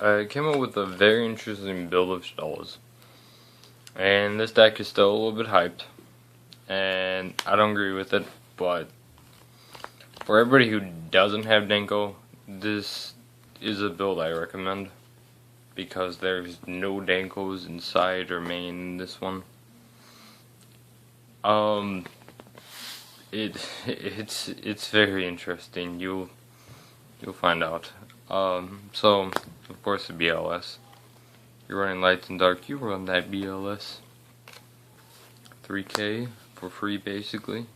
I came up with a very interesting build of shaddoll, and this deck is still a little bit hyped, and I don't agree with it, but for everybody who doesn't have denko, this is a build I recommend, because there's no denkos inside or main in this one. It's very interesting. You'll find out. So of course the BLS. You're running lights and dark. You run that BLS. 3K for free, basically.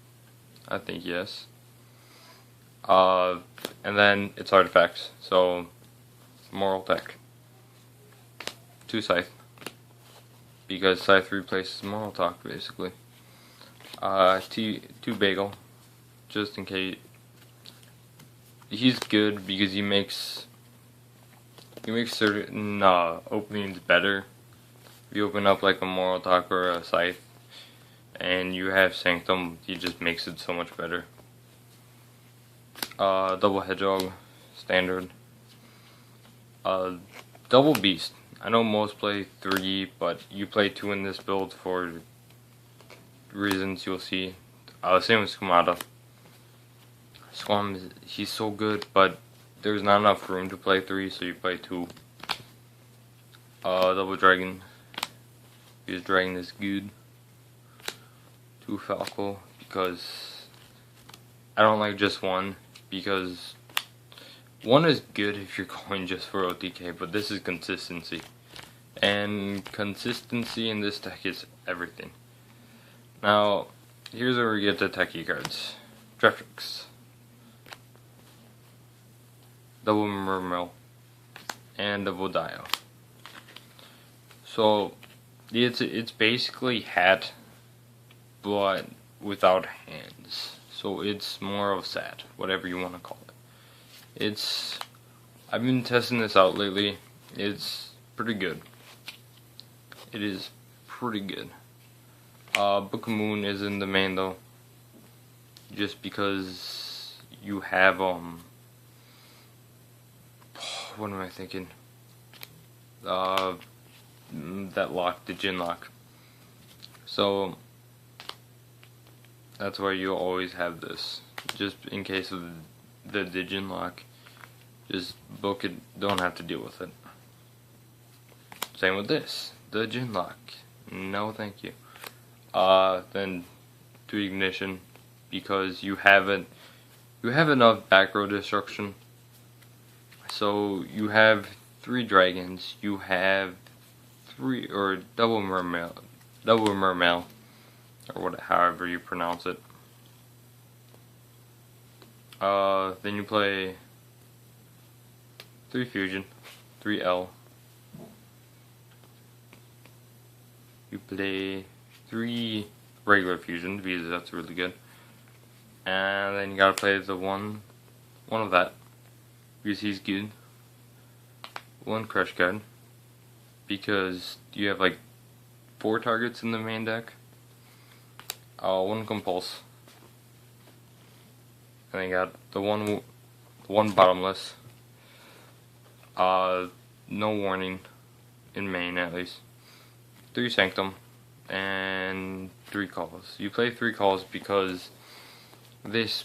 I think yes. And then it's artifacts. So moral tech. 2 scythe. Because scythe replaces moral talk, basically. 2 bagel. Just in case. He's good because he makes certain openings better. If you open up like a moral talk or a scythe, and you have sanctum, he just makes it so much better. Double hedgehog, standard. Double beast. I know most play 3, but you play 2 in this build for reasons you'll see. Same with Squamata. Squam, he's so good, but there's not enough room to play 3, so you play 2. Double dragon. Because dragon is good. 2 falco, because I don't like just 1, because 1 is good if you're going just for OTK, but this is consistency. And consistency in this deck is everything. Now, here's where we get the techie cards. Trefix. Double Mermill, and double Dio. So it's basically hat, but without hands. So it's more of sad, whatever you want to call it. I've been testing this out lately. It's pretty good. It is pretty good. Book of Moon is in the main though, just because you have what am I thinking? That lock, the Jin lock. So that's why you always have this, just in case of the Jin lock. Just book it. Don't have to deal with it. Same with this, the Jin lock. No, thank you. Then to ignition, because you have enough back row destruction. So you have 3 dragons, you have 3 or double mermail, or however you pronounce it. Then you play 3 fusion, 3 L. You play 3 regular fusion because that's really good, and then you gotta play the one of that, because he's good. 1 crush card, because you have like 4 targets in the main deck. 1 compulse, and then you got the one bottomless. No warning in main, at least. 3 sanctum and 3 calls. You play 3 calls because this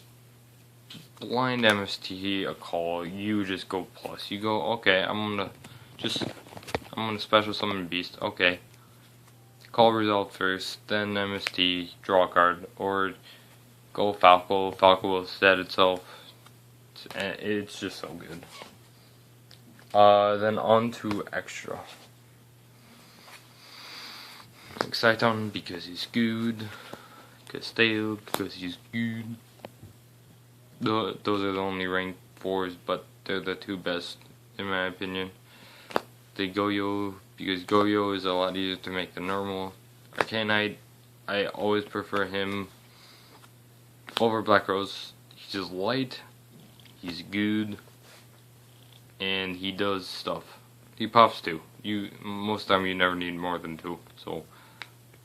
blind MST a call, you just go plus. You go, okay, I'm gonna special summon beast. Okay, call result first, then MST, draw a card, or go Falco. Falco will set itself. It's just so good. Then on to extra. Exciton because he's good. Castile because he's good. Those are the only rank 4s, but they're the 2 best in my opinion. The Goyo, because Goyo is a lot easier to make than normal. Arcanite, I always prefer him over Black Rose. He's just light, he's good, and he does stuff. He pops 2. Most of the time you never need more than 2. So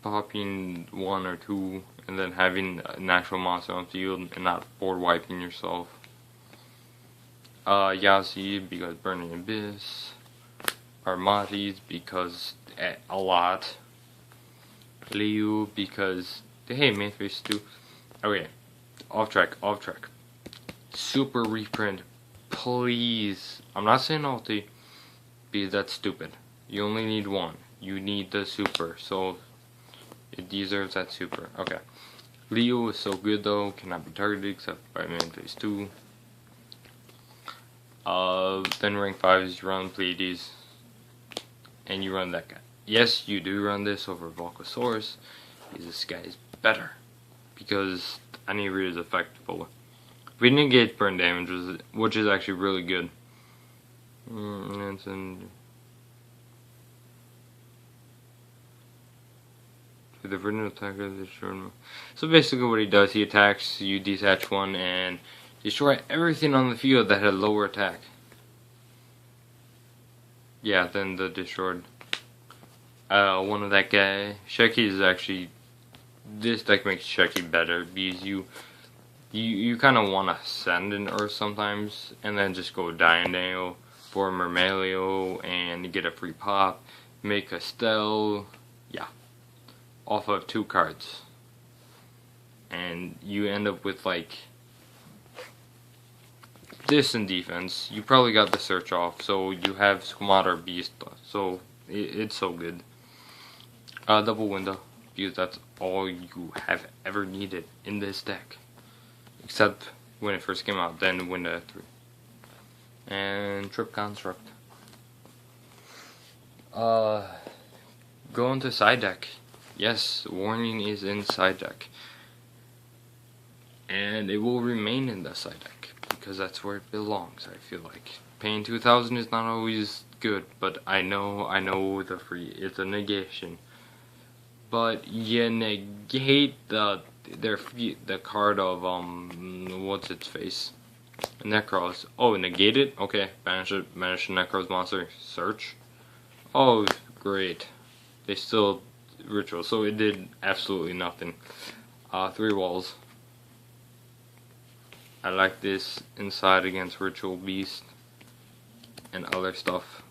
popping 1 or 2 and then having an actual monster on field and not board wiping yourself. Yasi because Burning Abyss. Armatis because a lot. Liu because hey, main face too. Okay, off track. Super reprint, please. I'm not saying ulti because that's stupid. You only need one. You need the super, so it deserves that super. Okay. Leo is so good though, cannot be targeted except by main phase 2. Then rank 5 is you run Pleiades, and you run that guy. Yes, you do run this over Volcasaurus, because this guy is better, because any read is effective. We didn't get burn damage, which is actually really good. The vertical attacker destroy. So basically what he does, he attacks, you detach one and destroy everything on the field that had lower attack. Yeah, then the destroyed. One of that guy. Sheki is actually, this deck makes Sheki better because you kind of want to send an Earth sometimes and then just go Dianeo for Mermelio and get a free pop, make a Stell, yeah, off of 2 cards. And you end up with like this in defense. You probably got the search off, so you have Squamato Beast, so it's so good. Double window, because that's all you have ever needed in this deck. Except when it first came out, then window 3. And Trip Construct. Go into side deck. Yes, warning is in side deck. And it will remain in the side deck, because that's where it belongs, I feel like. Paying 2,000 is not always good, but I know the free, it's a negation. But you negate the card of what's its face? Necros. Oh, negate it? Okay, banish it, banish the Necros monster. Search. Oh, great. They still ritual, so it did absolutely nothing. 3 walls. I like this inside against Ritual Beast and other stuff.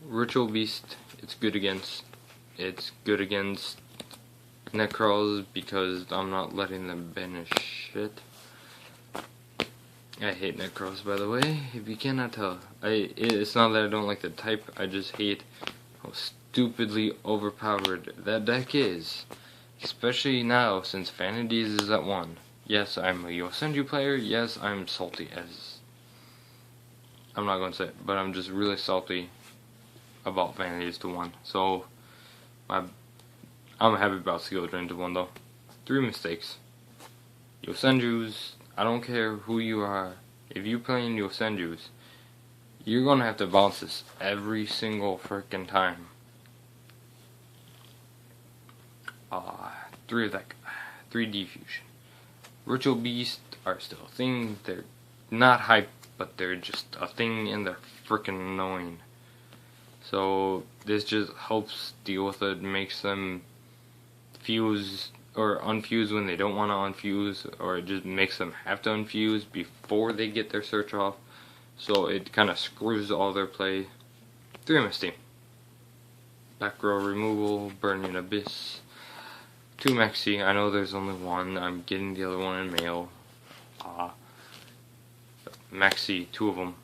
Ritual Beast, it's good against Necros because I'm not letting them banish it. I hate Necros, by the way, if you cannot tell. It's not that I don't like the type, I just hate how stupidly overpowered that deck is. Especially now, since Vanities is at 1. Yes, I'm a Yosenju player. Yes, I'm salty as... I'm not going to say it, but I'm just really salty about Vanities to 1. So, I'm happy about Skill Drain to 1 though. 3 mistakes. Yosenjus, I don't care who you are. If you playing Yosenjus, you're going to have to bounce this every single freaking time. 3 of that guy. 3 Defusion. Ritual Beasts are still a thing. They're not hype, but they're just a thing and they're freaking annoying. So this just helps deal with it, makes them fuse or unfuse when they don't want to unfuse, or it just makes them have to unfuse before they get their search off. So it kind of screws all their play. 3 Misty. Back row removal, Burning Abyss. 2 Maxi, I know there's only 1, I'm getting the other one in mail. Maxi, 2 of them.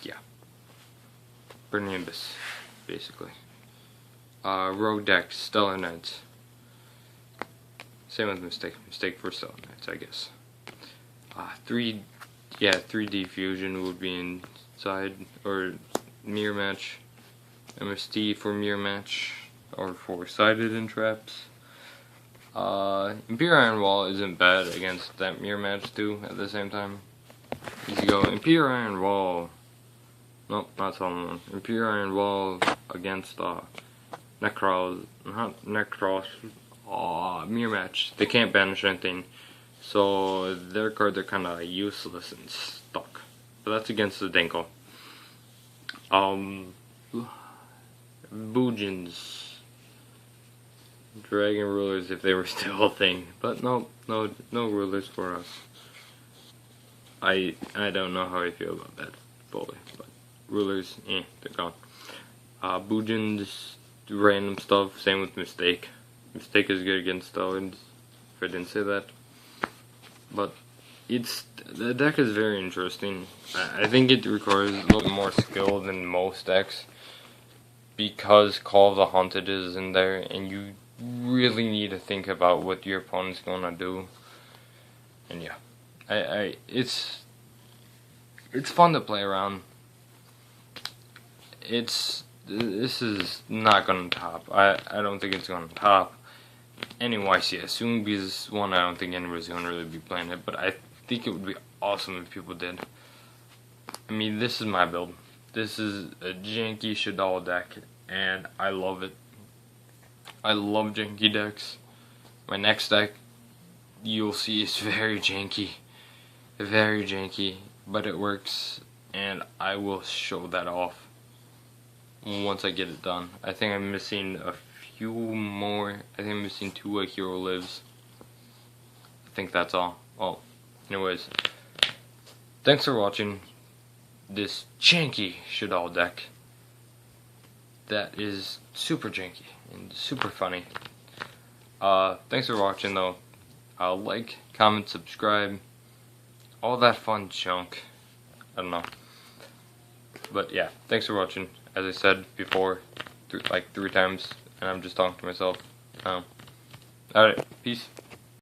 Yeah. Burning Abyss, basically. Rogue deck, Stellar Knights. Same with Mistake for Stellar Knights, I guess. 3 Defusion would be inside, or Mirror Match. MST for Mirror Match. Or 4-sided in traps. Imperial Iron Wall isn't bad against that mirror match too at the same time. Easy go. Imperial Iron Wall. Nope, not Solomon. Imperial Iron Wall against Necros. Not Necros. Mirror match. They can't banish anything. So their cards are kind of useless and stuck. But that's against the denko. Boojins. Dragon rulers if they were still a thing, but no rulers for us. I don't know how I feel about that fully, but rulers, they're gone. Bujin, random stuff. Same with Mistake. Mistake is good against stallions. If I didn't say that, but the deck is very interesting. I think it requires a little more skill than most decks because Call of the Haunted is in there, and you really need to think about what your opponent's gonna do. And yeah, it's fun to play around. This is not gonna top. I don't think it's gonna top any YCS soon, because one, I don't think anybody's gonna really be playing it, but I think it would be awesome if people did. I mean, this is my build. This is a janky shaddoll deck, and I love it. I love janky decks. My next deck, you'll see, is very janky, but it works, and I will show that off once I get it done. I think I'm missing a few more. I think I'm missing 2 hero lives. I think that's all. Well, anyways, thanks for watching this janky shaddoll deck that is super janky and super funny. Thanks for watching though. Like, comment, subscribe, all that fun junk. I don't know. But yeah, thanks for watching. As I said before, like 3 times, and I'm just talking to myself. Alright, peace.